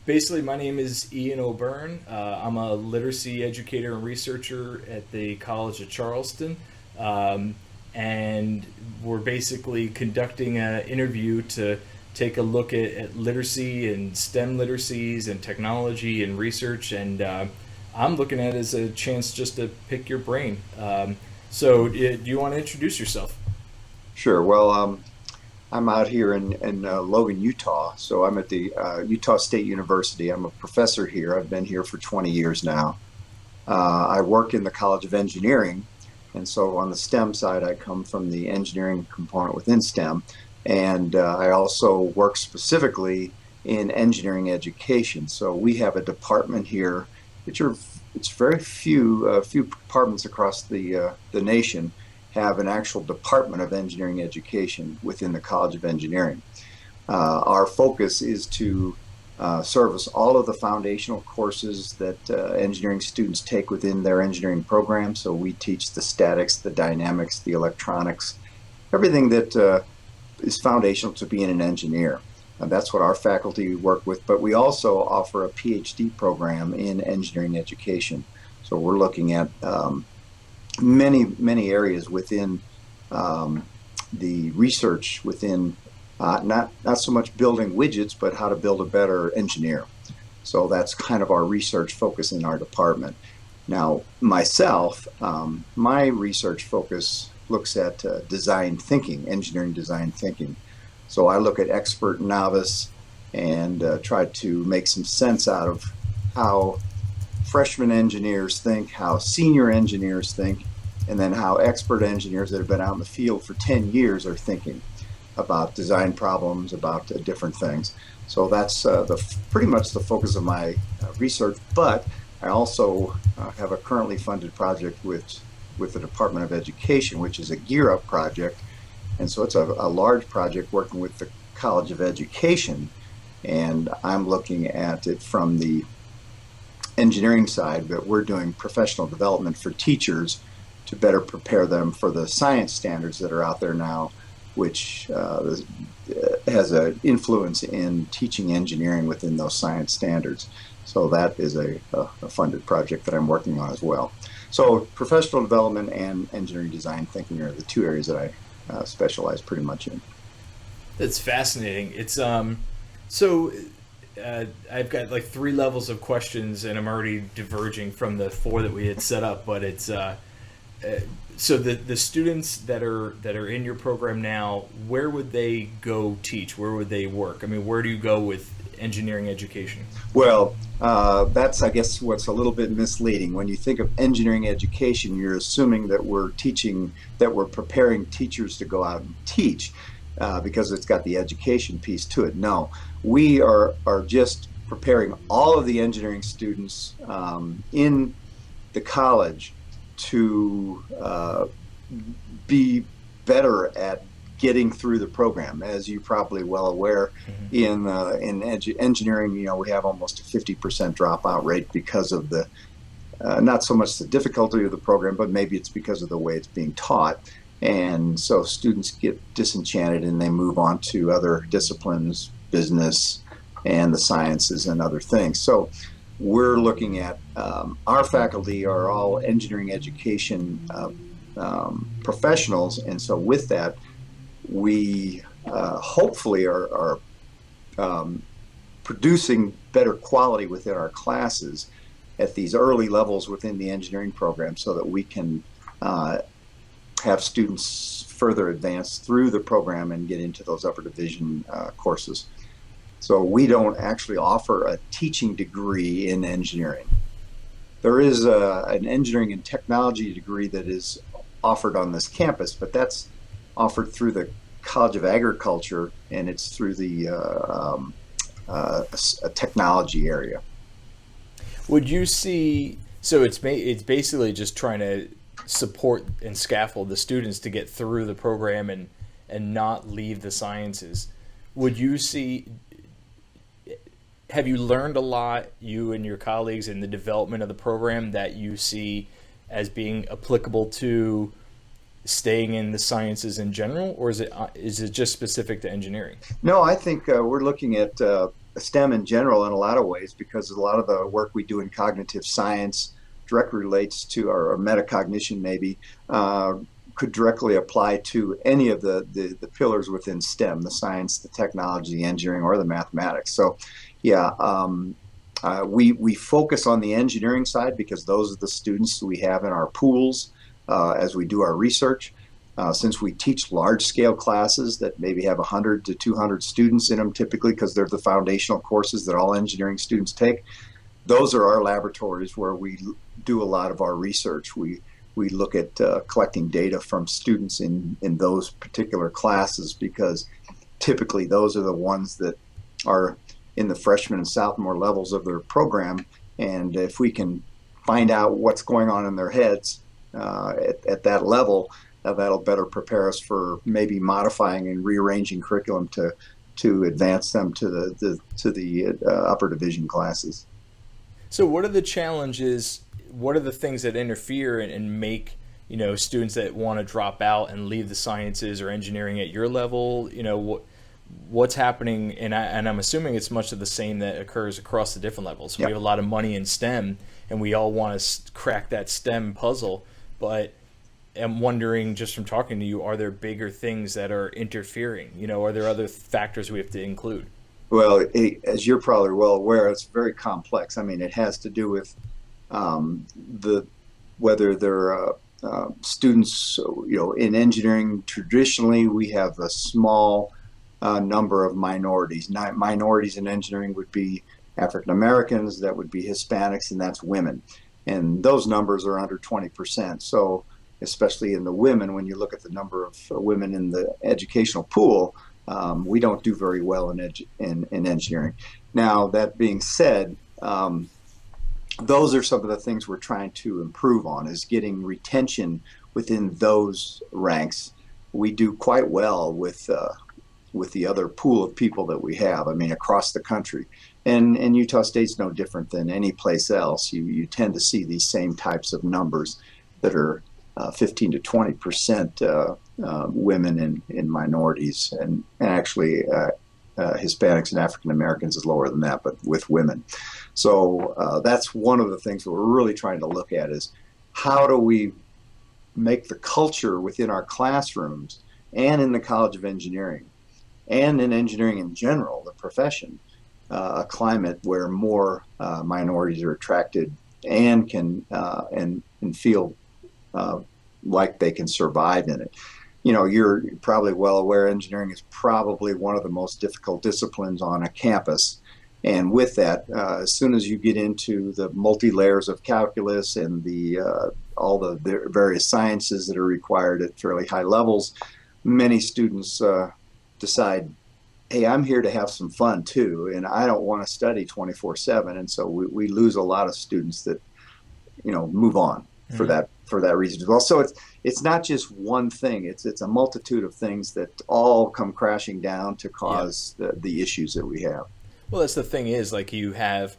Basically, my name is Ian O'Byrne. I'm a literacy educator and researcher at the College of Charleston. Um, and we're basically conducting an interview to take a look at literacy and STEM literacies and technology and research. And I'm looking at it as a chance just to pick your brain. Do you want to introduce yourself? Sure. Well, I'm out here in Logan, Utah. So I'm at the Utah State University. I'm a professor here. I've been here for 20 years now. I work in the College of Engineering. And so on the STEM side, I come from the engineering component within STEM. And I also work specifically in engineering education. So we have a department here, which are it's very few departments across the nation have an actual Department of Engineering Education within the College of Engineering. Our focus is to service all of the foundational courses that engineering students take within their engineering program. So we teach the statics, the dynamics, the electronics, everything that is foundational to being an engineer. And that's what our faculty work with, but we also offer a PhD program in engineering education. So we're looking at many areas within the research within not so much building widgets, but how to build a better engineer. So that's kind of our research focus in our department. Now, myself, my research focus looks at design thinking, engineering design thinking. So I look at expert, novice, and try to make some sense out of how freshman engineers think, how senior engineers think, and then how expert engineers that have been out in the field for 10 years are thinking about design problems, about different things. So that's pretty much the focus of my research. But I also have a currently funded project with the Department of Education, which is a Gear Up project. And so it's a large project working with the College of Education. And I'm looking at it from the engineering side, but we're doing professional development for teachers to better prepare them for the science standards that are out there now, which has an influence in teaching engineering within those science standards. So that is a funded project that I'm working on as well. So professional development and engineering design thinking are the two areas that I specialize pretty much in. That's fascinating. So I've got like three levels of questions, and I'm already diverging from the four that we had set up. But so the students that are in your program now, where would they go teach? Where would they work? I mean, where do you go with engineering education? Well, that's, I guess, what's a little bit misleading. When you think of engineering education, you're assuming that we're preparing teachers to go out and teach because it's got the education piece to it. No, we are just preparing all of the engineering students in the college to be better at getting through the program. As you're probably well aware, engineering, we have almost a 50% dropout rate because of the not so much the difficulty of the program, but maybe it's because of the way it's being taught. And so students get disenchanted and they move on to other disciplines, business and the sciences and other things. So we're looking at our faculty are all engineering education professionals, and so with that, we hopefully are producing better quality within our classes at these early levels within the engineering program so that we can have students further advance through the program and get into those upper division courses. So we don't actually offer a teaching degree in engineering. There is an engineering and technology degree that is offered on this campus, but that's offered through the College of Agriculture, and it's through the a technology area. Would you see? So it's basically just trying to support and scaffold the students to get through the program and not leave the sciences. Would you see? Have you learned a lot, you and your colleagues, in the development of the program that you see as being applicable to staying in the sciences in general, or is it just specific to engineering? No, I think we're looking at STEM in general in a lot of ways, because a lot of the work we do in cognitive science directly relates to our metacognition, maybe, could directly apply to any of the pillars within STEM, the science, the technology, the engineering, or the mathematics. So, yeah, we focus on the engineering side because those are the students we have in our pools as we do our research. Since we teach large-scale classes that maybe have 100 to 200 students in them typically, because they're the foundational courses that all engineering students take, those are our laboratories where we do a lot of our research. We look at collecting data from students in those particular classes, because typically those are the ones that are in the freshman and sophomore levels of their program. And if we can find out what's going on in their heads at that level, that'll better prepare us for maybe modifying and rearranging curriculum to advance them to the upper division classes. So what are the challenges? What are the things that interfere and make, students that want to drop out and leave the sciences or engineering at your level? What's happening? And I'm assuming it's much of the same that occurs across the different levels. Yep. We have a lot of money in STEM, and we all want to crack that STEM puzzle. But I'm wondering, just from talking to you, are there bigger things that are interfering? Are there other factors we have to include? Well, as you're probably well aware, it's very complex. I mean, it has to do with whether they're students. In engineering, traditionally we have a small number of minorities. Minorities in engineering would be African Americans, that would be Hispanics, and that's women. And those numbers are under 20%. So, especially in the women, when you look at the number of women in the educational pool, we don't do very well in engineering. Now, that being said, those are some of the things we're trying to improve on, is getting retention within those ranks. We do quite well with the other pool of people that we have, across the country. And Utah State's no different than any place else. You tend to see these same types of numbers that are 15 to 20% women in minorities, and actually Hispanics and African Americans is lower than that, but with women. So that's one of the things that we're really trying to look at, is how do we make the culture within our classrooms and in the College of Engineering and in engineering in general, the profession, a climate where more minorities are attracted and can and feel like they can survive in it. You're probably well aware engineering is probably one of the most difficult disciplines on a campus. And with that, as soon as you get into the multi-layers of calculus and all the various sciences that are required at fairly high levels, many students decide, hey, I'm here to have some fun too, and I don't want to study 24/7. And so we lose a lot of students that, move on for that reason as well. So it's not just one thing. It's a multitude of things that all come crashing down to cause the issues that we have. Well, that's the thing, is like you had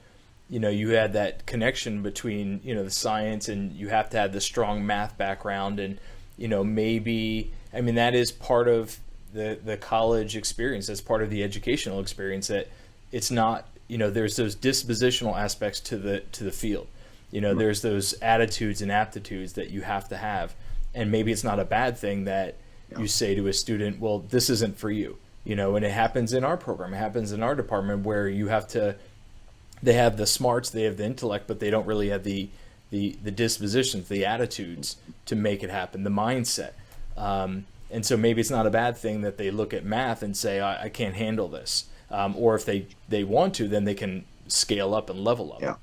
that connection between, the science, and you have to have the strong math background, and, that is part of the college experience. That's part of the educational experience, that it's not, there's those dispositional aspects to the field. There's those attitudes and aptitudes that you have to have. And maybe it's not a bad thing that you say to a student, well, this isn't for you. And it happens in our program, it happens in our department, where they have the smarts, they have the intellect, but they don't really have the dispositions, the attitudes to make it happen, the mindset. And so maybe it's not a bad thing that they look at math and say, I can't handle this. Or if they want to, then they can scale up and level up. Yeah.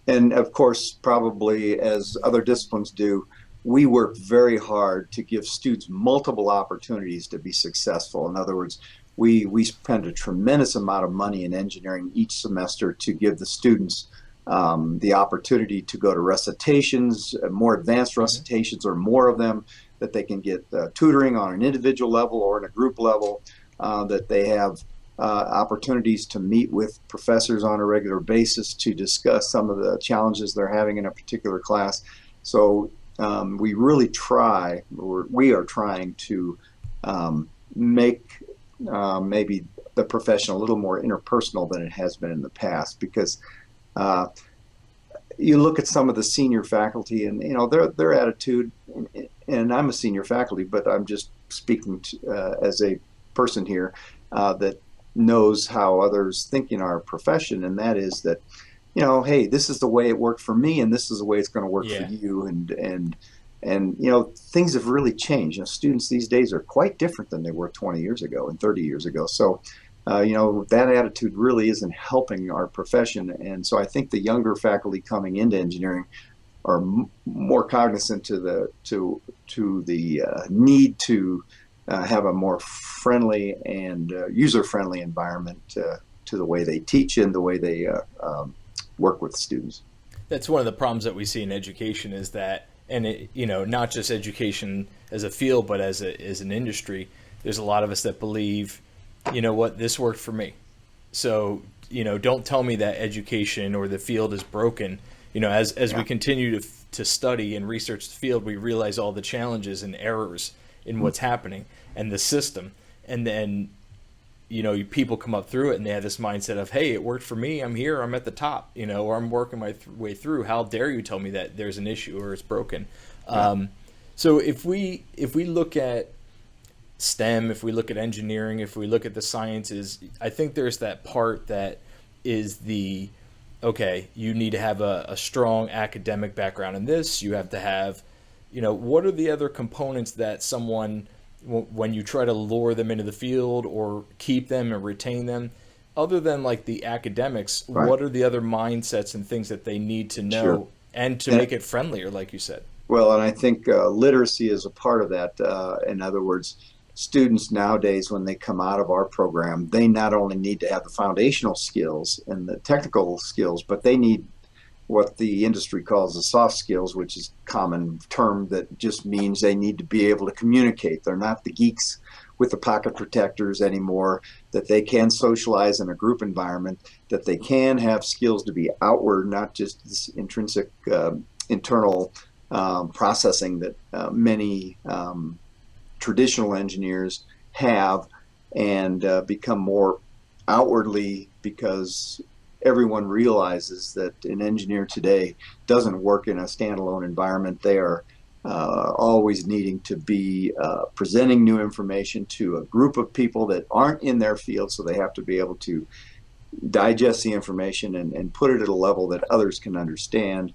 And of course, probably as other disciplines do, we work very hard to give students multiple opportunities to be successful. In other words, we spend a tremendous amount of money in engineering each semester to give the students the opportunity to go to recitations, more advanced recitations, or more of them, that they can get tutoring on an individual level or in a group level, that they have opportunities to meet with professors on a regular basis to discuss some of the challenges they're having in a particular class. So we really we are trying to make maybe the profession a little more interpersonal than it has been in the past, because uh, you look at some of the senior faculty, and their attitude, and I'm a senior faculty, but I'm just speaking as a person here that knows how others think in our profession, and that is that, hey, this is the way it worked for me, and this is the way it's going to work for Yeah. you, and things have really changed. Students these days are quite different than they were 20 years ago and 30 years ago. So that attitude really isn't helping our profession. And so I think the younger faculty coming into engineering are more cognizant to the need to have a more friendly and user-friendly environment to the way they teach and the way they work with students. That's one of the problems that we see in education is that, and not just education as a field, but as an industry, there's a lot of us that believe, what, this worked for me. So, don't tell me that education or the field is broken. As we continue to study and research the field, we realize all the challenges and errors in what's happening and the system. And then, people come up through it and they have this mindset of, hey, it worked for me. I'm here. I'm at the top, or I'm working my way through. How dare you tell me that there's an issue or it's broken? So if we look at STEM, if we look at engineering, if we look at the sciences, I think there's that part that is okay, you need to have a strong academic background in this. You have to have, what are the other components that someone, when you try to lure them into the field or keep them and retain them, other than like the academics, Right. what are the other mindsets and things that they need to know Sure. and to And make it friendlier, like you said? Well, and I think literacy is a part of that. In other words, students nowadays, when they come out of our program, they not only need to have the foundational skills and the technical skills, but they need what the industry calls the soft skills, which is a common term that just means they need to be able to communicate. They're not the geeks with the pocket protectors anymore, that they can socialize in a group environment, that they can have skills to be outward, not just this intrinsic internal processing that many traditional engineers have, and become more outwardly, because everyone realizes that an engineer today doesn't work in a standalone environment. They are always needing to be presenting new information to a group of people that aren't in their field, so they have to be able to digest the information and put it at a level that others can understand,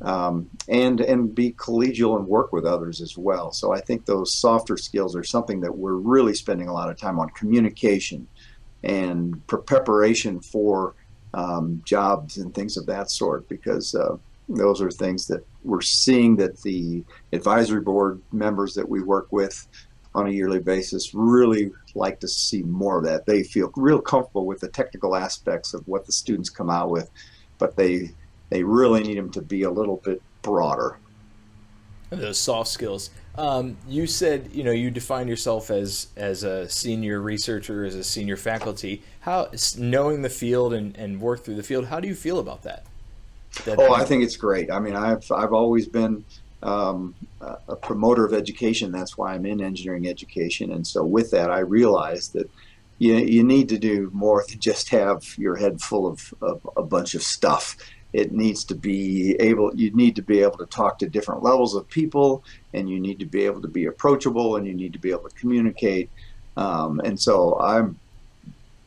and be collegial and work with others as well. So I think those softer skills are something that we're really spending a lot of time on: communication and preparation for jobs and things of that sort, because those are things that we're seeing that the advisory board members that we work with on a yearly basis really like to see more of that. They feel real comfortable with the technical aspects of what the students come out with, but they really need them to be a little bit broader. Those soft skills. You said, you define yourself as a senior researcher, as a senior faculty. How, knowing the field and work through the field, how do you feel about that? I think it's great. I mean, I've always been a promoter of education. That's why I'm in engineering education. And so with that, I realized that you need to do more than just have your head full of a bunch of stuff. It needs to be you need to be able to talk to different levels of people, and you need to be able to be approachable, and you need to be able to communicate. And so I'm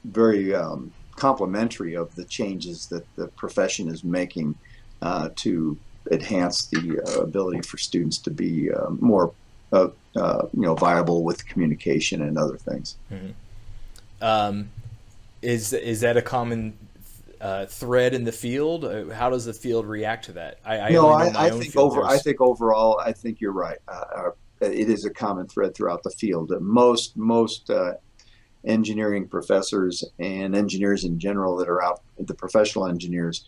very complimentary of the changes that the profession is making to enhance the ability for students to be more viable with communication and other things. Mm-hmm. Is that a common thread in the field? How does the field react to that? I think overall, I think you're right. It is a common thread throughout the field. Most engineering professors and engineers in general that are out, the professional engineers,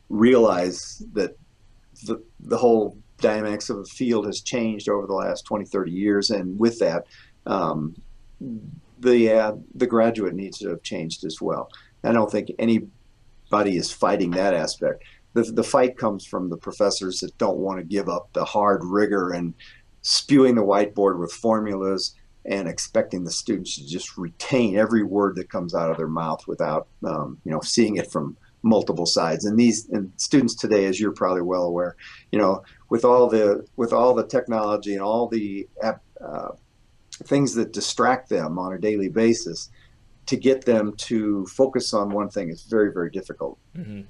realize that the whole dynamics of the field has changed over the last 20, 30 years, and with that, the graduate needs to have changed as well. I don't think anybody is fighting that aspect. The fight comes from the professors that don't want to give up the hard rigor and spewing the whiteboard with formulas and expecting the students to just retain every word that comes out of their mouth without, seeing it from multiple sides. And students today, as you're probably well aware, with all the technology and all the things that distract them on a daily basis, to get them to focus on one thing is very, very difficult. Mm-hmm.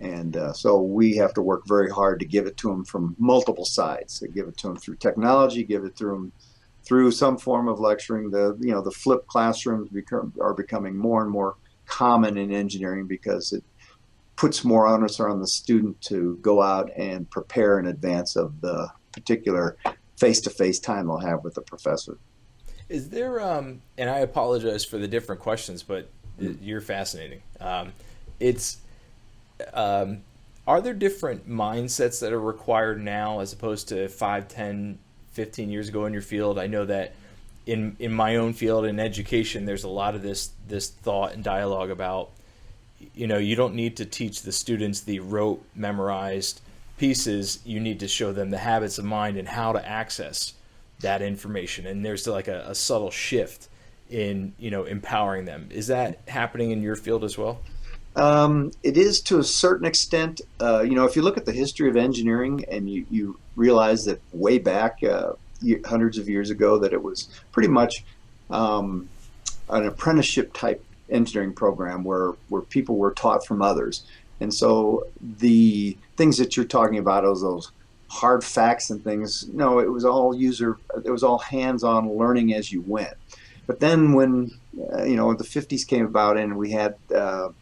And so we have to work very hard to give it to them from multiple sides. So give it to them through technology, give it to them through some form of lecturing. The flipped classrooms are becoming more and more common in engineering because it puts more onus on the student to go out and prepare in advance of the particular face-to-face time they'll have with the professor. Is there, and I apologize for the different questions, but you're fascinating. Are there different mindsets that are required now as opposed to 5, 10, 15 years ago in your field? I know that in my own field in education, there's a lot of this thought and dialogue about, you don't need to teach the students the rote memorized pieces. You need to show them the habits of mind and how to access that information. And there's like a subtle shift in, empowering them. Is that happening in your field as well? It is to a certain extent. If you look at the history of engineering and you realize that way back hundreds of years ago that it was pretty much an apprenticeship type engineering program where people were taught from others. And so the things that you're talking about, those hard facts and things, no, it was all hands-on learning as you went. But then when the 50s came about and we had the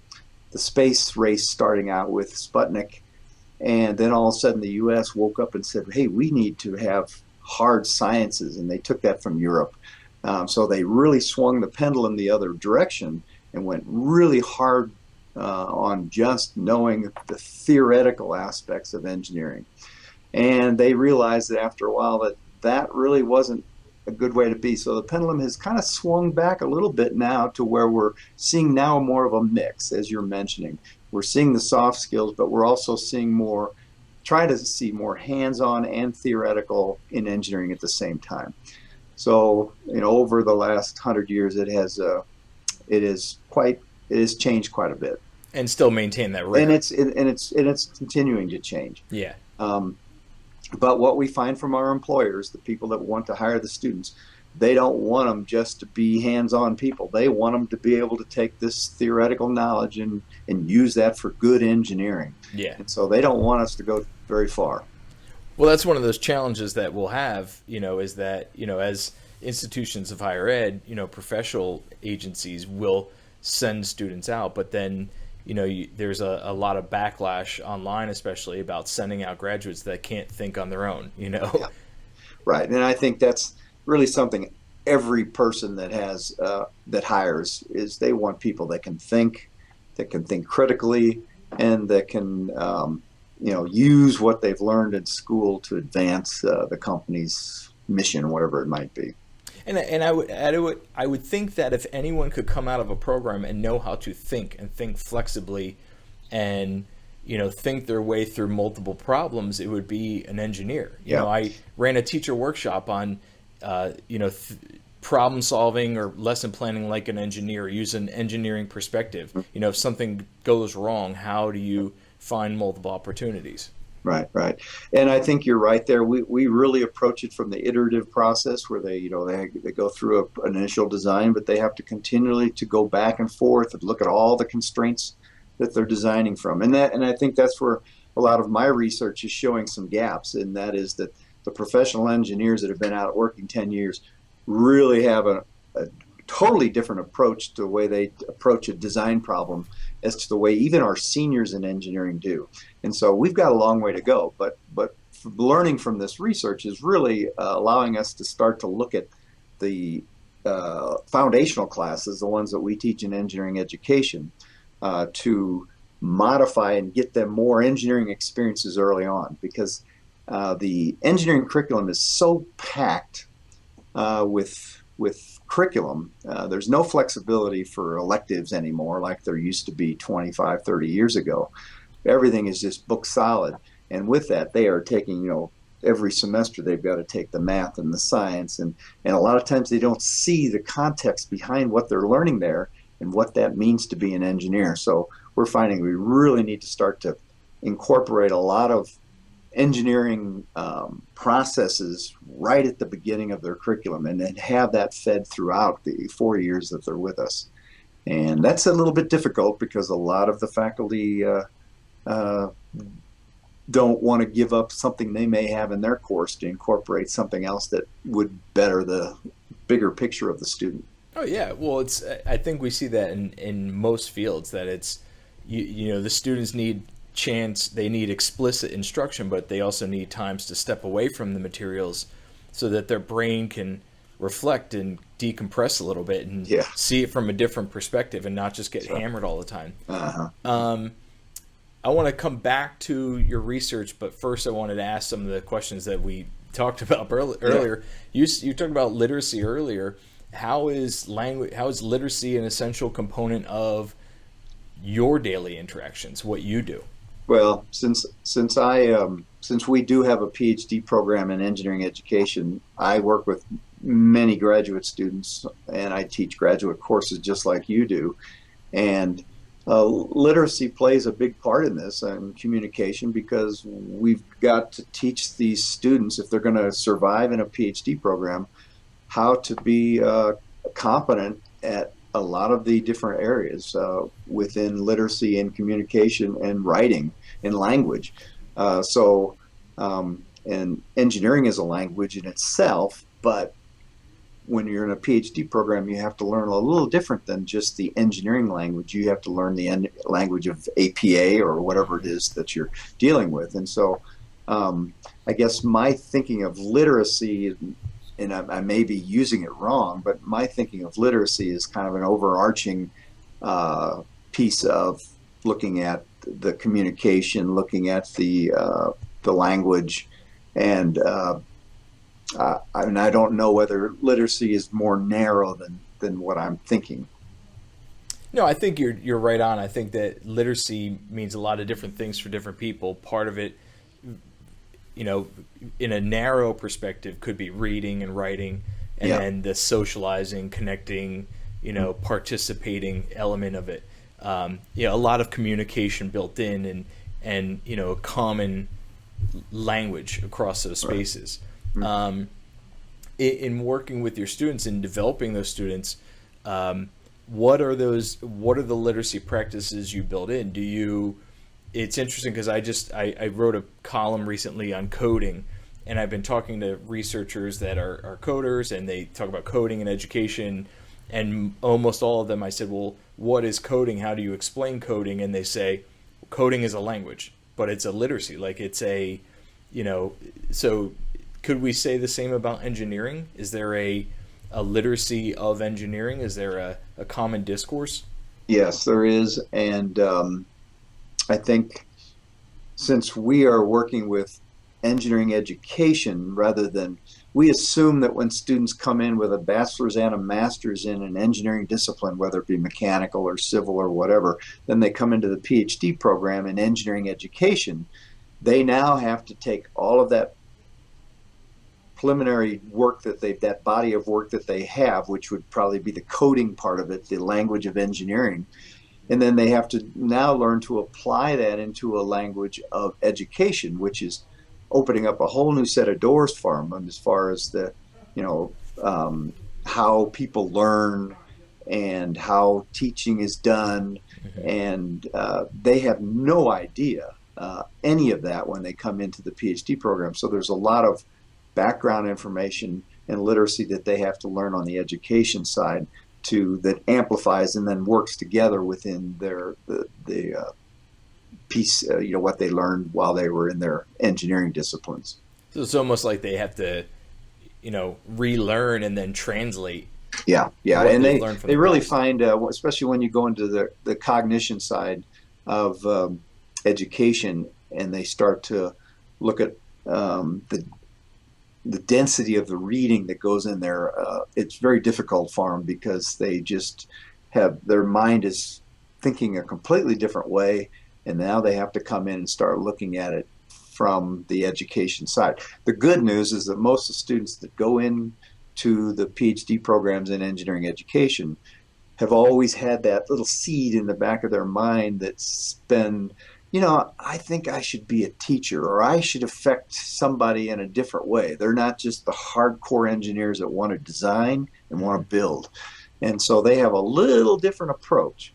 space race starting out with Sputnik, and then all of a sudden the U.S. woke up and said, hey, we need to have hard sciences, and they took that from Europe. So they really swung the pendulum the other direction and went really hard on just knowing the theoretical aspects of engineering. And they realized that after a while that really wasn't a good way to be. So the pendulum has kind of swung back a little bit now to where we're seeing now more of a mix, as you're mentioning. We're seeing the soft skills, but we're also trying to see more hands-on and theoretical in engineering at the same time. So, over the last 100 years, it has changed quite a bit. And still maintain that rigor. And it's continuing to change. Yeah. But what we find from our employers, the people that want to hire the students, they don't want them just to be hands-on people. They want them to be able to take this theoretical knowledge and use that for good engineering. Yeah. And so they don't want us to go very far. Well, that's one of those challenges that we'll have, is that, as institutions of higher ed, professional agencies will send students out, but then there's a lot of backlash online, especially about sending out graduates that can't think on their own, Yeah. Right. And I think that's really something every person that hires is they want people that can think critically, and that can, use what they've learned in school to advance the company's mission, whatever it might be. And I would think that if anyone could come out of a program and know how to think flexibly and think their way through multiple problems, it would be an engineer. I ran a teacher workshop on problem solving or lesson planning like an engineer, use an engineering perspective. If something goes wrong, how do you find multiple opportunities? Right. And I think you're right there. We really approach it from the iterative process where they go through an initial design, but they have to continually to go back and forth and look at all the constraints that they're designing from. And I think that's where a lot of my research is showing some gaps, and that is that the professional engineers that have been out working 10 years really have a totally different approach to the way they approach a design problem as to the way even our seniors in engineering do. And so we've got a long way to go, but learning from this research is really allowing us to start to look at the foundational classes, the ones that we teach in engineering education, to modify and get them more engineering experiences early on, because the engineering curriculum is so packed with curriculum. There's no flexibility for electives anymore like there used to be 25, 30 years ago. Everything is just book solid. And with that, they are taking, every semester they've got to take the math and the science, and a lot of times they don't see the context behind what they're learning there and what that means to be an engineer. So we're finding we really need to start to incorporate a lot of engineering processes right at the beginning of their curriculum, and then have that fed throughout the 4 years that they're with us. And that's a little bit difficult because a lot of the faculty uh, don't want to give up something they may have in their course to incorporate something else that would better the bigger picture of the student. Oh yeah, well, it's I think we see that in most fields that it's you know the students need chance, they need explicit instruction, but they also need times to step away from the materials so that their brain can reflect and decompress a little bit and Yeah. see it from a different perspective and not just get So, hammered all the time. uh-huh. I want to come back to your research, but first I wanted to ask some of the questions that we talked about Yeah. earlier. You talked about literacy earlier. How is language? How is literacy an essential component of your daily interactions? What you do? Well, since we do have a PhD program in engineering education, I work with many graduate students, and I teach graduate courses just like you do. And literacy plays a big part in this and communication, because we've got to teach these students, if they're going to survive in a PhD program, how to be competent at a lot of the different areas within literacy and communication and writing and language. So, and engineering is a language in itself, but when you're in a PhD program, you have to learn a little different than just the engineering language. You have to learn the language of APA or whatever it is that you're dealing with. And so I guess my thinking of literacy, and I may be using it wrong, but my thinking of literacy is kind of an overarching piece of looking at the communication, looking at the language, and I don't know whether literacy is more narrow than what I'm thinking. No, I think you're right on. I think that literacy means a lot of different things for different people. Part of it, you know, in a narrow perspective, could be reading and writing, and Yeah. then the socializing, connecting, you know, participating element of it. You know, a lot of communication built in, and you know, a common language across those Right. spaces. In working with your students and developing those students, what are those? What are the literacy practices you build in? Do you? It's interesting because I wrote a column recently on coding, and I've been talking to researchers that are coders, and they talk about coding and education, and almost all of them I said, well, what is coding? How do you explain coding? And they say coding is a language, but it's a literacy, like it's a, you know, so could we say the same about engineering? Is there a literacy of engineering? Is there a common discourse? Yes, there is. And I think since we are working with engineering education rather than, we assume that when students come in with a bachelor's and a master's in an engineering discipline, whether it be mechanical or civil or whatever, then they come into the PhD program in engineering education. They now have to take all of that preliminary work that body of work that they have, which would probably be the coding part of it, the language of engineering, and then they have to now learn to apply that into a language of education, which is opening up a whole new set of doors for them as far as the, you know, how people learn and how teaching is done. And they have no idea any of that when they come into the PhD program. So there's a lot of background information and literacy that they have to learn on the education side that amplifies and then works together within the piece, you know, what they learned while they were in their engineering disciplines. So it's almost like they have to, you know, relearn and then translate Yeah, yeah, what and they've learned from they the really past. find, especially when you go into the cognition side of education, and they start to look at the density of the reading that goes in there. It's very difficult for them because they just have, their mind is thinking a completely different way, and now they have to come in and start looking at it from the education side. The good news is that most of the students that go into the PhD programs in engineering education have always had that little seed in the back of their mind that's been, I think I should be a teacher, or I should affect somebody in a different way. They're not just the hardcore engineers that want to design and want to build. And so they have a little different approach,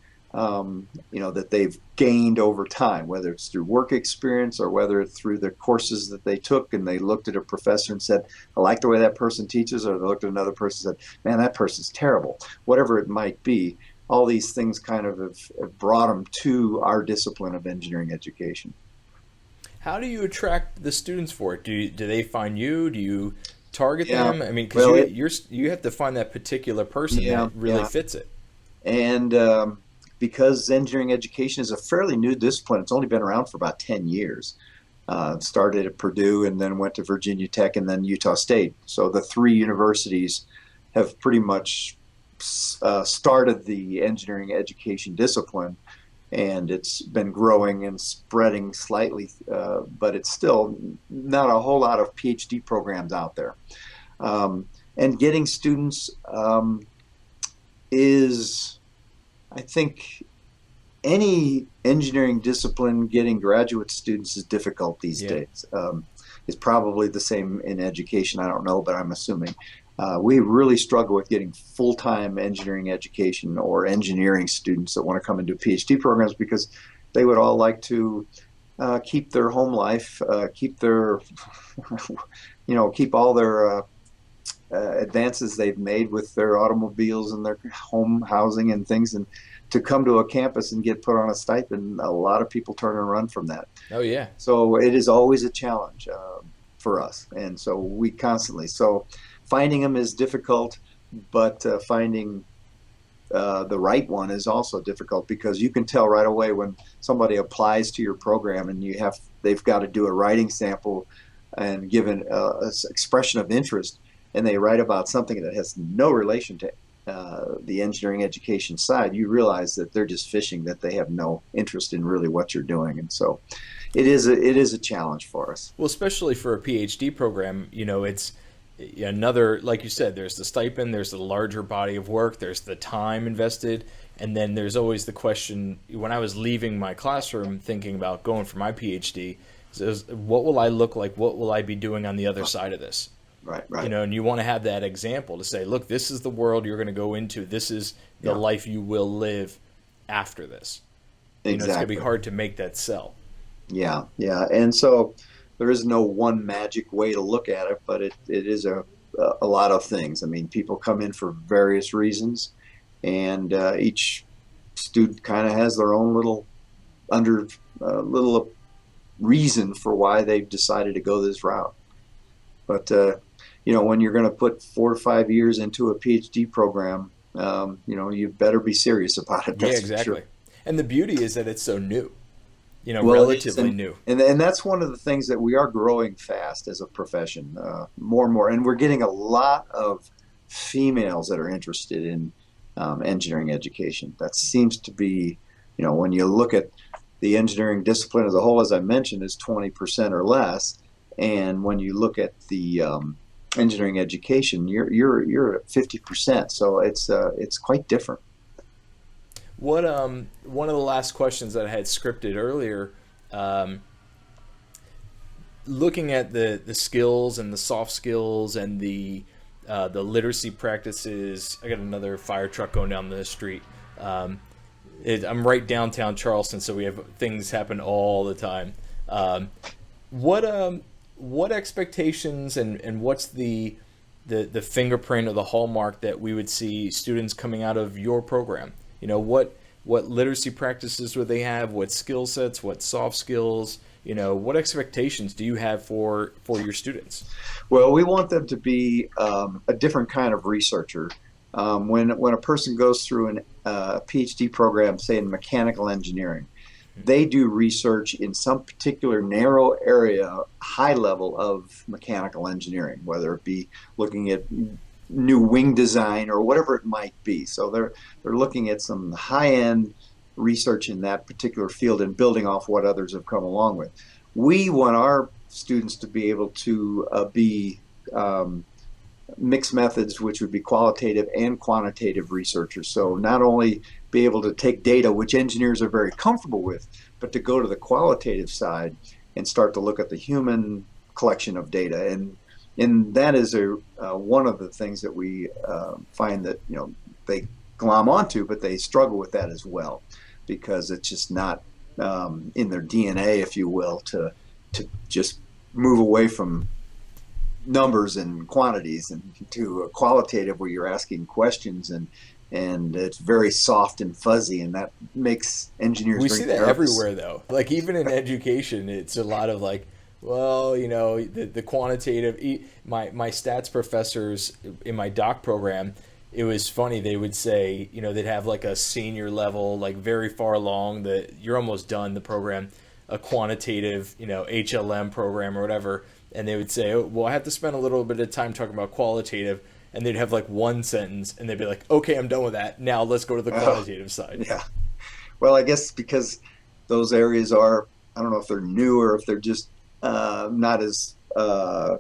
that they've gained over time, whether it's through work experience or whether it's through the courses that they took and they looked at a professor and said, I like the way that person teaches, or they looked at another person and said, man, that person's terrible. Whatever it might be, all these things kind of have brought them to our discipline of engineering education. How do you attract the students for it? Do they find you? Do you target Yeah. them? I mean, because Well, you have to find that particular person Yeah, that really yeah. fits it. And because engineering education is a fairly new discipline, it's only been around for about 10 years. Started at Purdue and then went to Virginia Tech and then Utah State. So the three universities have pretty much started the engineering education discipline, and it's been growing and spreading slightly, but it's still not a whole lot of PhD programs out there. And getting students is, I think, any engineering discipline getting graduate students is difficult these Yeah. days. It's probably the same in education. I don't know, but I'm assuming. We really struggle with getting full-time engineering education or engineering students that want to come into PhD programs because they would all like to keep their home life, keep their, keep all their advances they've made with their automobiles and their home housing and things, and to come to a campus and get put on a stipend. A lot of people turn and run from that. Oh yeah. So it is always a challenge for us, and so we constantly. So finding them is difficult, but finding the right one is also difficult because you can tell right away when somebody applies to your program and they've got to do a writing sample and give an expression of interest, and they write about something that has no relation to the engineering education side. You realize that they're just fishing, that they have no interest in really what you're doing, and so it is a challenge for us. Well, especially for a PhD program, it's another, like you said, there's the stipend, there's the larger body of work, there's the time invested, and then there's always the question, when I was leaving my classroom thinking about going for my PhD, is what will I look like? What will I be doing on the other side of this? Right, right. And you want to have that example to say, look, this is the world you're going to go into. This is the Yeah. life you will live after this. It's going to Exactly. be hard to make that sell. Yeah, yeah. And so there is no one magic way to look at it, but it is a lot of things. I mean, people come in for various reasons, and each student kind of has their own little reason for why they've decided to go this route. But when you're going to put 4 to 5 years into a PhD program, you better be serious about it. Yeah, That's for exactly. sure. And the beauty is that it's so new, Well, it is, relatively new. and that's one of the things that we are growing fast as a profession, more and more, and we're getting a lot of females that are interested in engineering education. That seems to be, when you look at the engineering discipline as a whole, as I mentioned, is 20% or less, and when you look at the engineering education, you're at 50%. So it's quite different. What one of the last questions that I had scripted earlier, looking at the skills and the soft skills and the literacy practices. I got another fire truck going down the street. I'm right downtown Charleston, so we have things happen all the time. What expectations and what's the fingerprint or the hallmark that we would see students coming out of your program? What literacy practices would they have? What skill sets? What soft skills? What expectations do you have for your students? Well, we want them to be a different kind of researcher. When a person goes through a PhD program, say in mechanical engineering, they do research in some particular narrow area, high level of mechanical engineering, whether it be looking at new wing design or whatever it might be. So they're looking at some high-end research in that particular field and building off what others have come along with. we want our students to be able to be mixed methods, which would be qualitative and quantitative researchers. So not only be able to take data, which engineers are very comfortable with, but to go to the qualitative side and start to look at the human collection of data. And that is one of the things that we find that they glom onto, but they struggle with that as well, because it's just not in their DNA, if you will, to just move away from numbers and quantities and to a qualitative where you're asking questions, and it's very soft and fuzzy, and that makes engineers We very see that nervous. everywhere, though. Like even in education, it's a lot of like, well, the quantitative. My stats professors in my doc program, it was funny. They would say, they'd have like a senior level, like very far along, that you're almost done the program, a quantitative, HLM program or whatever, and they would say, oh, well, I have to spend a little bit of time talking about qualitative, and they'd have like one sentence, and they'd be like, okay, I'm done with that. Now let's go to the quantitative side. Yeah. Well, I guess because those areas are, I don't know if they're new or if they're just not as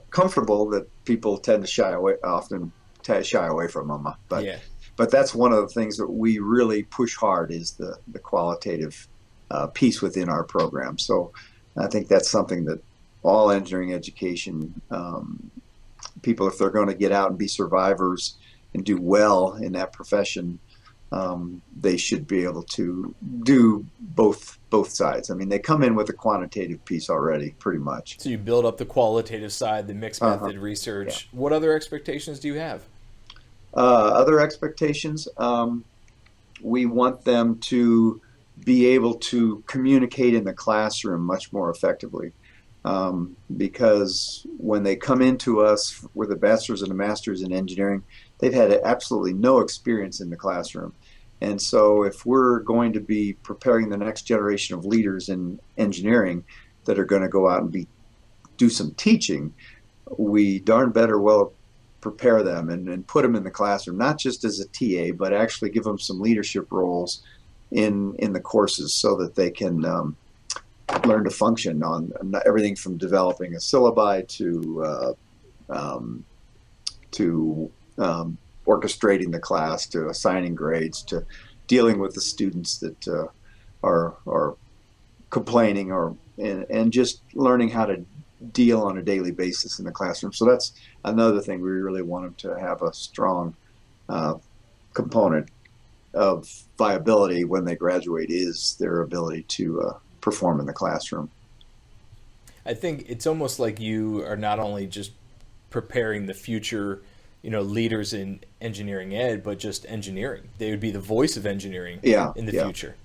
comfortable, that people tend to shy away from them. But Yeah. but that's one of the things that we really push hard, is the qualitative piece within our program. So I think that's something that all engineering education people, if they're going to get out and be survivors and do well in that profession, they should be able to do both sides. I mean, they come in with a quantitative piece already, pretty much. So you build up the qualitative side, the mixed method Yeah. research. What other expectations do you have? Other expectations, we want them to be able to communicate in the classroom much more effectively. Because when they come into us with a bachelor's and a master's in engineering, they've had absolutely no experience in the classroom. And so if we're going to be preparing the next generation of leaders in engineering that are going to go out and do some teaching, we darn better well prepare them and put them in the classroom, not just as a TA, but actually give them some leadership roles in the courses, so that they can learn to function on everything from developing a syllabi to orchestrating the class, to assigning grades, to dealing with the students that are complaining, and just learning how to deal on a daily basis in the classroom. So that's another thing we really want them to have a strong component of viability when they graduate, is their ability to perform in the classroom. I think it's almost like you are not only just preparing the future, leaders in engineering ed, but just engineering. They would be the voice of engineering in the future.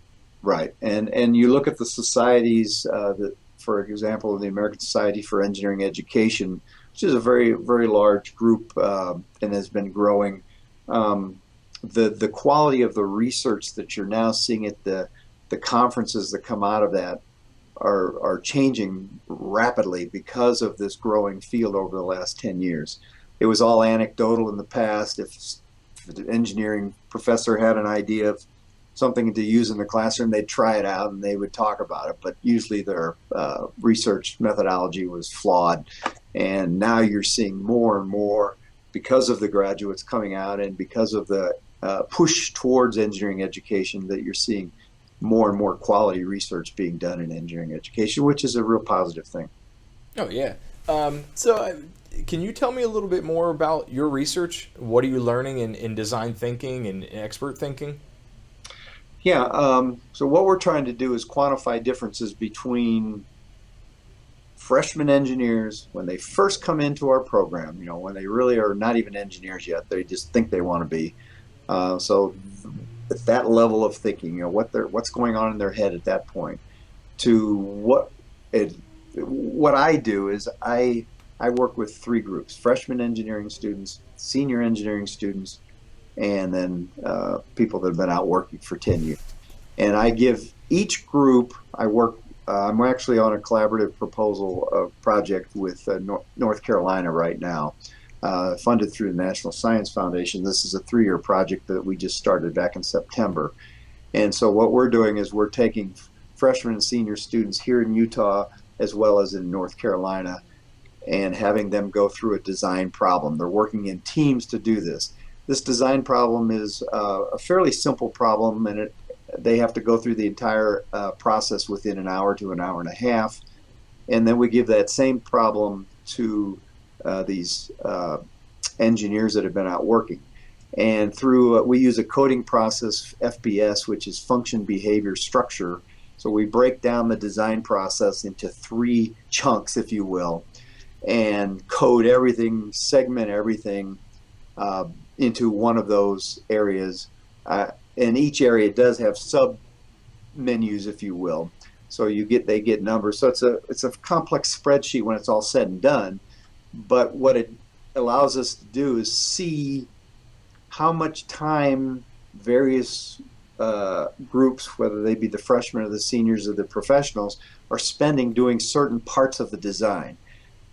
Right. And you look at the societies that, for example, the American Society for Engineering Education, which is a very, very large group and has been growing. The quality of the research that you're now seeing at the conferences that come out of that are changing rapidly because of this growing field over the last 10 years. It was all anecdotal in the past. If the engineering professor had an idea of something to use in the classroom, they'd try it out and they would talk about it, but usually their research methodology was flawed. And now you're seeing more and more, because of the graduates coming out and because of the push towards engineering education, that you're seeing more and more quality research being done in engineering education, which is a real positive thing. Oh, yeah. Can you tell me a little bit more about your research? What are you learning in design thinking and expert thinking? Yeah, so what we're trying to do is quantify differences between freshman engineers when they first come into our program, when they really are not even engineers yet, they just think they want to be. So at that level of thinking, what's going on in their head at that point, to what I do is I work with three groups: freshman engineering students, senior engineering students, and then people that have been out working for 10 years. And I give each group, I'm actually on a collaborative proposal project with North Carolina right now, funded through the National Science Foundation. This is a 3-year project that we just started back in September. And so what we're doing is we're taking freshman and senior students here in Utah as well as in North Carolina, and having them go through a design problem. They're working in teams to do this. This design problem is a fairly simple problem, and they have to go through the entire process within an hour to an hour and a half. And then we give that same problem to these engineers that have been out working. And through, we use a coding process, FBS, which is function, behavior, structure. So we break down the design process into 3 chunks, if you will, and code everything, segment everything into one of those areas. And each area does have sub menus, if you will. So they get numbers. So it's a complex spreadsheet when it's all said and done. But what it allows us to do is see how much time various groups, whether they be the freshmen or the seniors or the professionals, are spending doing certain parts of the design.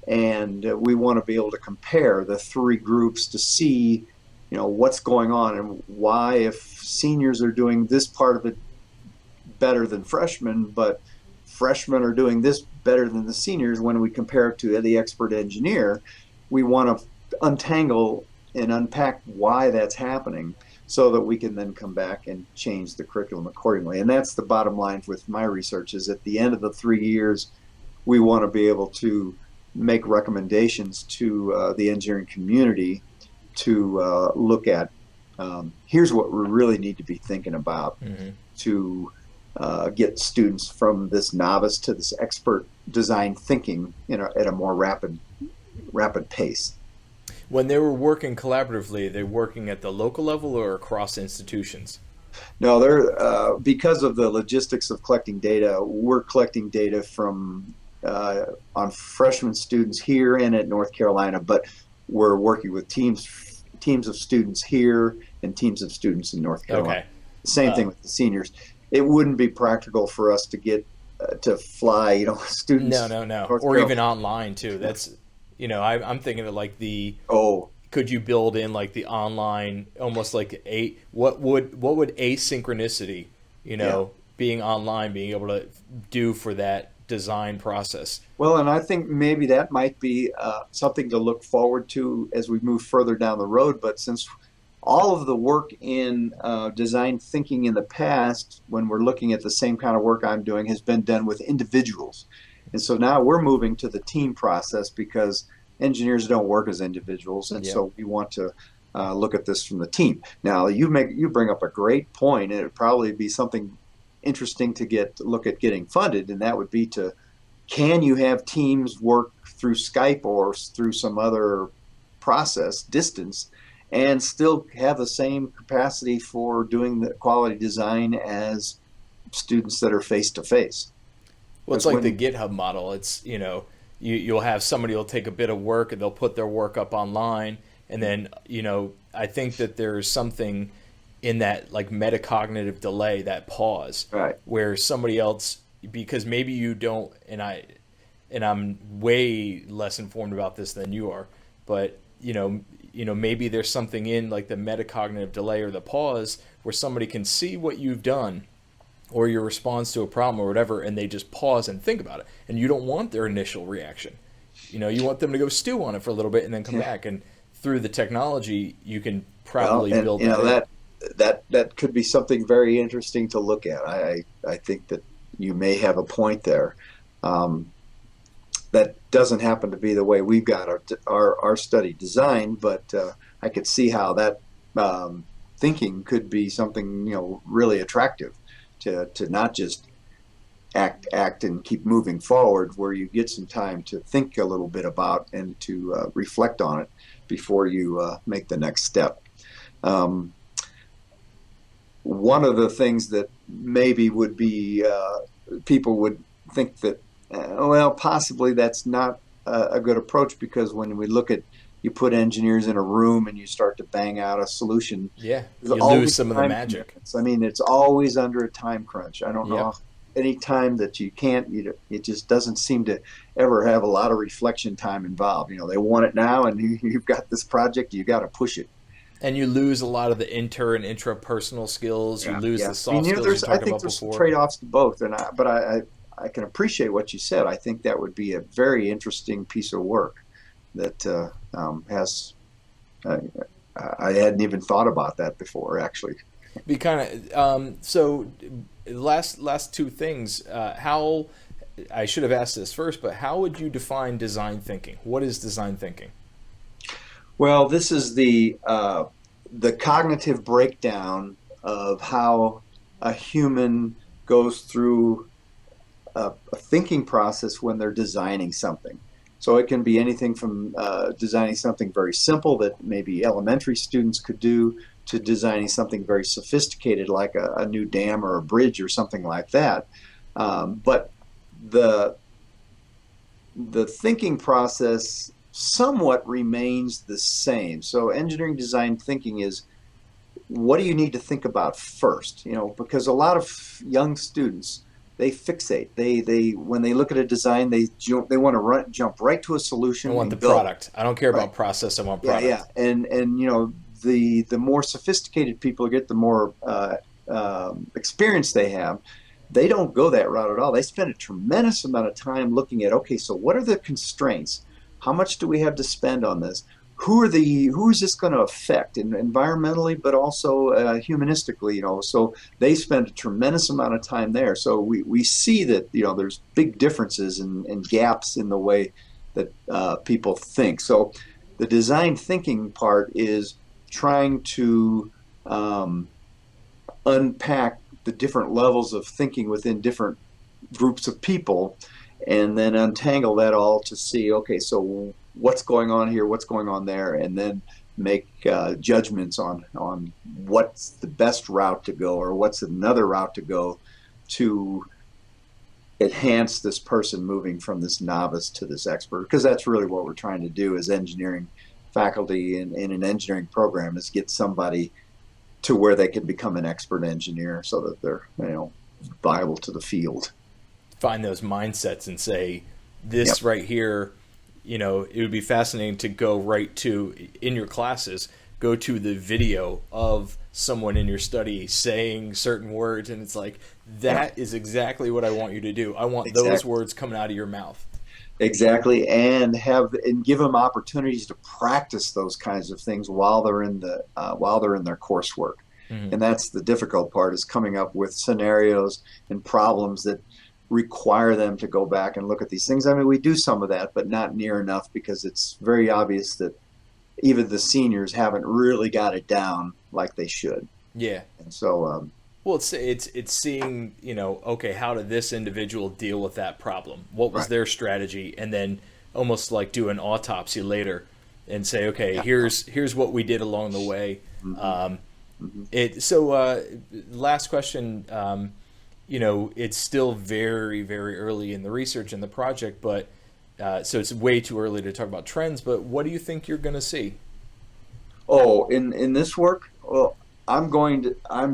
And we want to be able to compare the 3 groups to see, what's going on and why, if seniors are doing this part of it better than freshmen, but freshmen are doing this better than the seniors, when we compare it to the expert engineer, we want to untangle and unpack why that's happening so that we can then come back and change the curriculum accordingly. And that's the bottom line with my research, is at the end of the 3 years, we want to be able to make recommendations to the engineering community to look at, here's what we really need to be thinking about to get students from this novice to this expert design thinking at a more rapid pace. When they were working collaboratively, they're working at the local level or across institutions? No, they're because of the logistics of collecting data, we're collecting data from on freshman students here and at North Carolina, but we're working with teams of students here and teams of students in North Carolina. Okay. Same thing with the seniors. It wouldn't be practical for us to get to fly, students. No. Or even online too. That's, I'm thinking of like could you build in like the online, almost like what would asynchronicity, being online, being able to do for that design process? Well, and I think maybe that might be something to look forward to as we move further down the road. But since all of the work in design thinking in the past, when we're looking at the same kind of work I'm doing, has been done with individuals. And so now we're moving to the team process, because engineers don't work as individuals. And so we want to look at this from the team. Now, you bring up a great point, and it would probably be something interesting to look at getting funded, and that would be can you have teams work through Skype or through some other process, distance, and still have the same capacity for doing the quality design as students that are face-to-face? Well, it's like the GitHub model. It's, you'll have somebody will take a bit of work and they'll put their work up online, and then, I think that there's something in that like metacognitive delay, that pause, right, where somebody else, because maybe you don't, and I'm way less informed about this than you are, but maybe there's something in like the metacognitive delay or the pause where somebody can see what you've done or your response to a problem or whatever, and they just pause and think about it, and you don't want their initial reaction. You want them to go stew on it for a little bit and then come back, and through the technology you can probably build that could be something very interesting to look at. I think that you may have a point there. That doesn't happen to be the way we've got our study designed, but I could see how that thinking could be something really attractive to not just act and keep moving forward, where you get some time to think a little bit about and to reflect on it before you make the next step. One of the things that maybe would be people would think that possibly that's not a good approach, because when we look at, you put engineers in a room and you start to bang out a solution, you lose some of the magic. I mean, it's always under a time crunch. I don't know any time that you can't, it just doesn't seem to ever have a lot of reflection time involved. They want it now, and you've got this project, you got to push it. And you lose a lot of the and intrapersonal skills. You lose the soft skills you talked about before. I think there's some trade-offs to both, but I can appreciate what you said. I think that would be a very interesting piece of work that has. Uh, I hadn't even thought about that before, actually. Be kind of so. Last two things. How I should have asked this first, but how would you define design thinking? What is design thinking? Well, this is the cognitive breakdown of how a human goes through a thinking process when they're designing something. So it can be anything from designing something very simple that maybe elementary students could do to designing something very sophisticated like a new dam or a bridge or something like that. But the the thinking process somewhat remains the same. So engineering design thinking is, what do you need to think about first? You know, because a lot of young students, they fixate. They when they look at a design, they want to jump right to a solution. I want the and build. product. I don't care Right. about process. I want Yeah, product. yeah, and you know, the more sophisticated people get, the more experience they have. They don't go that route at all. They spend a tremendous amount of time looking at, okay, so what are the constraints? How much do we have to spend on this? Who is this going to affect, environmentally, but also humanistically? You know, so they spend a tremendous amount of time there. So we see that, you know, there's big differences and gaps in the way that people think. So the design thinking part is trying to unpack the different levels of thinking within different groups of people, and then untangle that all to see, okay, so what's going on here, what's going on there, and then make judgments on what's the best route to go or what's another route to go to enhance this person moving from this novice to this expert, because that's really what we're trying to do as engineering faculty in an engineering program, is get somebody to where they can become an expert engineer so that they're, you know, viable to the field. Find those mindsets and say, this Yep. right here, you know, it would be fascinating to go right to, in your classes, go to the video of someone in your study saying certain words, and it's like, that is exactly what I want you to do. I want those Exactly. words coming out of your mouth. Exactly, and give them opportunities to practice those kinds of things while they're in their coursework. Mhm. And that's the difficult part, is coming up with scenarios and problems that require them to go back and look at these things. I mean, we do some of that, but not near enough, because it's very obvious that even the seniors haven't really got it down like they should. Yeah. And so, Well, it's seeing, you know, okay, how did this individual deal with that problem? What was right, their strategy? And then almost like do an autopsy later and say, okay, yeah, here's what we did along the way. hmm Um, hmm last question. You know, it's still very, very early in the research and the project, but so it's way too early to talk about trends. But what do you think you're going to see? Oh, in this work, well, I'm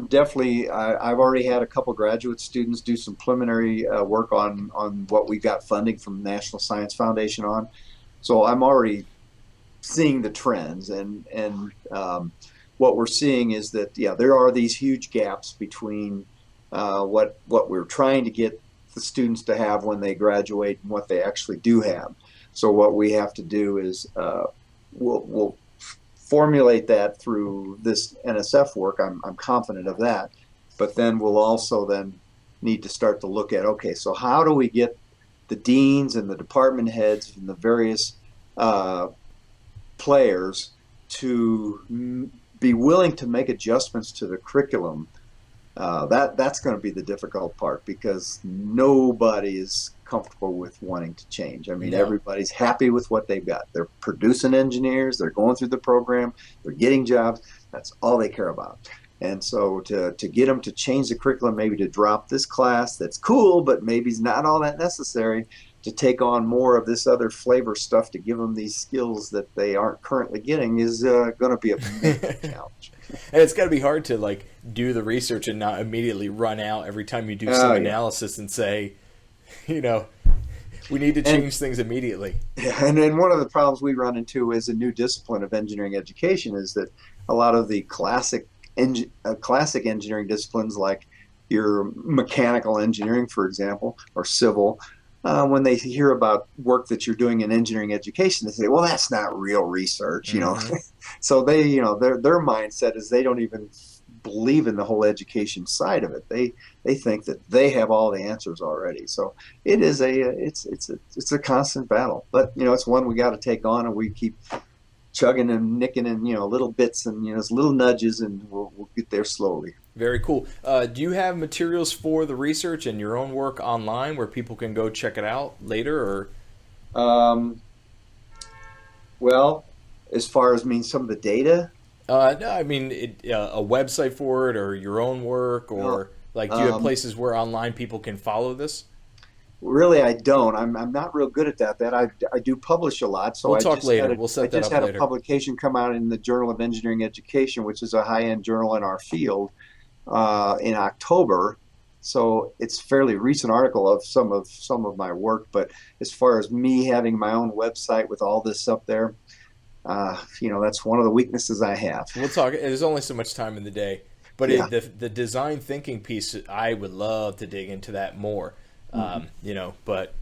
definitely, I've already had a couple graduate students do some preliminary work on what we got funding from National Science Foundation on. So I'm already seeing the trends, and what we're seeing is that, yeah, there are these huge gaps between what we're trying to get the students to have when they graduate and what they actually do have. So what we have to do is we'll formulate that through this NSF work. I'm confident of that, but then we'll also then need to start to look at, okay, so how do we get the deans and the department heads and the various uh, players to be willing to make adjustments to the curriculum. That's going to be the difficult part, because nobody is comfortable with wanting to change. I mean, No. everybody's happy with what they've got. They're producing engineers, they're going through the program, they're getting jobs. That's all they care about. And so to get them to change the curriculum, maybe to drop this class that's cool, but maybe it's not all that necessary, to take on more of this other flavor stuff to give them these skills that they aren't currently getting, is going to be a major challenge. And it's got to be hard to like do the research and not immediately run out every time you do some Yeah. analysis and say, you know, we need to And change things immediately. and then one of the problems we run into as a new discipline of engineering education is that a lot of the classic engineering disciplines, like your mechanical engineering, for example, or civil, when they hear about work that you're doing in engineering education, they say, "Well, that's not real research," you know. Hmm. So they, their mindset is they don't even believe in the whole education side of it. They think that they have all the answers already. So it is it's a constant battle, but it's one we got to take on, and we keep chugging and nicking and little bits and little nudges, and we'll get there slowly. Very cool. Do you have materials for the research and your own work online where people can go check it out later? Or Um, well, as far as some of the data, no, I mean a website for it, or your own work, well, or like, do you have um, places where online people can follow this? really, I don't. I'm not real good at that. I do publish a lot, so We'll talk later. We'll I set that just up had a later. publication come out in the Journal of Engineering Education, which is a high-end journal in our field, in October. So it's a fairly recent article of some of my work. But as far as me having my own website with all this up there, that's one of the weaknesses I have. We'll talk. There's only so much time in the day, but Yeah. the design thinking piece, I would love to dig into that more. Hmm. But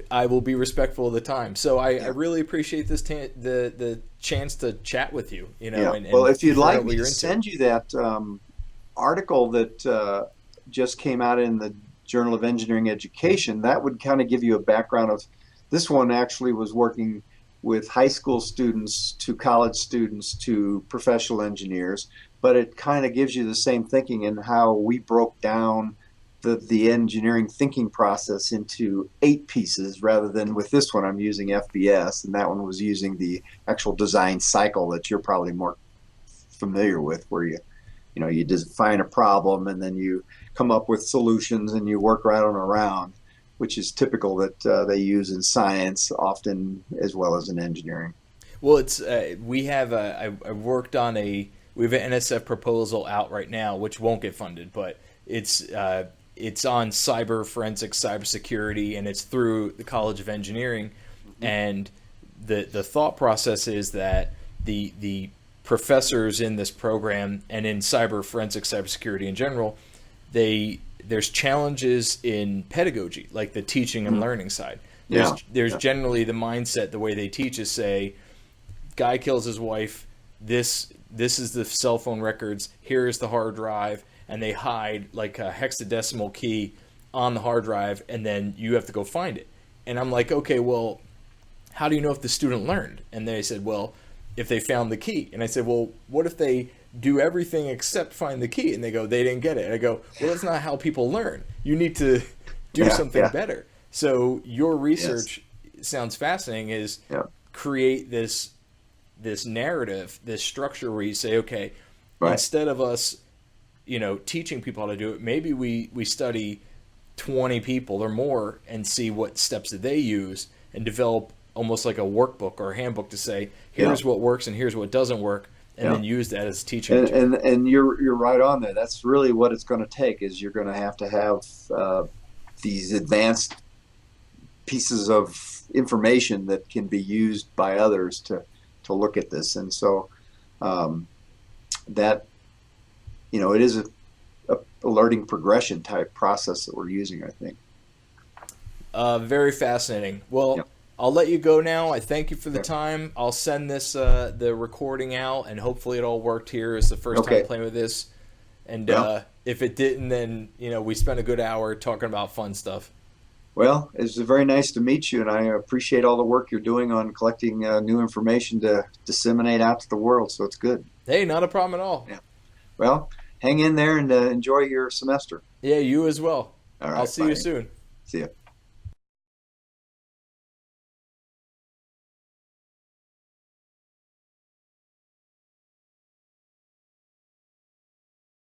I will be respectful of the time. So I Yeah. really appreciate the chance to chat with you. Yeah. Well, And if you'd figure out like what me to you're into. send you that article that just came out in the Journal of Engineering Education, that would kind of give you a background of this one actually was working with high school students to college students to professional engineers, but it kind of gives you the same thinking in how we broke down the engineering thinking process into 8 pieces rather than with this one I'm using FBS, and that one was using the actual design cycle that you're probably more familiar with, where you define a problem and then you come up with solutions and you work right on around, which is typical that they use in science often as well as in engineering. Well, it's we have I worked on we have an NSF proposal out right now, which won't get funded, but it's on cyber forensics, cybersecurity, and it's through the College of Engineering. And the thought process is that the professors in this program and in cyber forensics, cybersecurity in general, there's challenges in pedagogy, like the teaching and learning side. Yeah, There's yeah, generally the mindset, the way they teach is, say, guy kills his wife, this is the cell phone records, here is the hard drive, and they hide like a hexadecimal key on the hard drive, and then you have to go find it. And I'm like, okay, well, how do you know if the student learned? And they said, well, if they found the key. And I said, well, what if they do everything except find the key? And they go, they didn't get it. And I go, well, that's not how people learn. You need to do yeah, something yeah, better. So your yes, research sounds fascinating, is yeah, create this narrative, this structure where you say, okay, right, instead of us, teaching people how to do it, maybe we study 20 people or more and see what steps that they use and develop almost like a workbook or a handbook to say, yeah, here's what works and here's what doesn't work, and yeah. then use that as a teaching And material. and you're right on there. That's really what it's going to take. Is you're going to have these advanced pieces of information that can be used by others to look at this. And so um, that it is a learning progression type process that we're using, I think. Very fascinating. Well, Yep. I'll let you go now. I thank you for the Yep. time. I'll send this the recording out, and hopefully it all worked here. It's the first time Okay. playing with this, and Well, if it didn't, then we spent a good hour talking about fun stuff. well, it's very nice to meet you, and I appreciate all the work you're doing on collecting new information to disseminate out to the world. So it's good. Hey, not a problem at all. Yeah. Well, hang in there and enjoy your semester. Yeah, you as well. All I'll right. see you Bye. soon. See ya.